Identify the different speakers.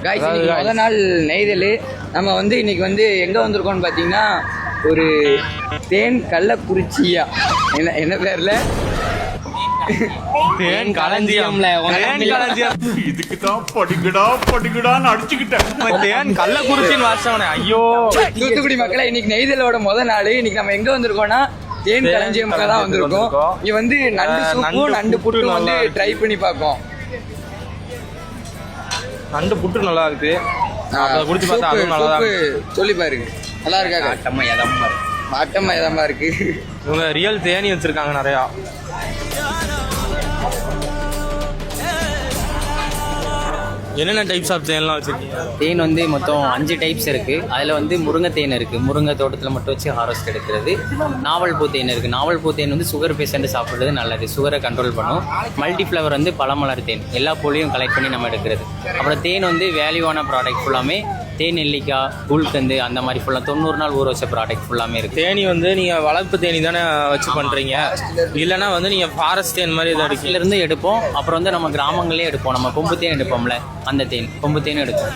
Speaker 1: முத நாள் நெய்தல். நம்ம இன்னைக்கு எங்க வந்திருக்கோம்னு பாத்தீங்கன்னா ஒரு தேன் கள்ளக்குறிச்சியா என்ன பேர்ல
Speaker 2: தேன் களஞ்சியம்ல
Speaker 3: இதுக்குதான் படிக்கடான்னு அடிச்சுக்கிட்டேன்.
Speaker 2: தேன் கள்ளக்குறிச்சின்னு வாசவனே. ஐயோ
Speaker 1: தூத்துக்குடி மக்களை, இன்னைக்கு நெய்தலோட முத நாள். இன்னைக்கு நம்ம எங்க வந்திருக்கோம்னா தேன் களஞ்சியம்ல தான் வந்திருக்கோம். இங்க நண்டு சூப்பு நண்டு புட்டு ட்ரை பண்ணி பார்ப்போம்.
Speaker 2: நண்டு புட்டு நல்லா இருக்கு. குடிச்சு பார்த்தா அதுவும் நல்லா இருக்கு.
Speaker 1: சொல்லி பாருங்க, நல்லா இருக்கா? ஆட்டமா எதமா இருக்கு.
Speaker 2: இவங்க ரியல் தேனி வச்சிருக்காங்க நிறையா. என்னென்ன டைப்ஸ் ஆஃப் தேன்லாம் வச்சிருக்கீங்க?
Speaker 4: தேன் மொத்தம் 5 டைப்ஸ் இருக்குது. அதில் முருங்கை தேன் இருக்குது. முருங்கை தோட்டத்தில் மட்டும் வச்சு ஹார்வெஸ்ட் எடுக்கிறது. நாவல் பூ தேன் இருக்குது. நாவல் பூ தேன் சுகர் பேஷண்ட் சாப்பிட்றது நல்லது, சுகரை கண்ட்ரோல் பண்ணும். மல்டி ஃப்ளவர் பழமலர் தேன், எல்லா பூலையும் கலெக்ட் பண்ணி நம்ம எடுக்கிறது. அப்புறம் தேன் வேல்யூவான ப்ராடக்ட் ஃபுல்லாமே தேன் நெல்லிக்காய் குல்கந்து அந்த மாதிரி ஃபுல்லாக 90 நாள் ஊற வச்ச ப்ராடக்ட் ஃபுல்லாமே இருக்குது.
Speaker 2: தேனி நீங்கள் வளர்ப்பு தேனி தானே வச்சு பண்ணுறீங்க, இல்லைனா நீங்கள் ஃபாரஸ்ட் தேன் மாதிரி இதை
Speaker 4: இருந்து எடுப்போம். அப்புறம் நம்ம கிராமங்களே எடுப்போம். நம்ம கொம்பு தேன் எடுப்போம்ல, அந்த தேன் கொம்பு தேன் எடுப்போம்.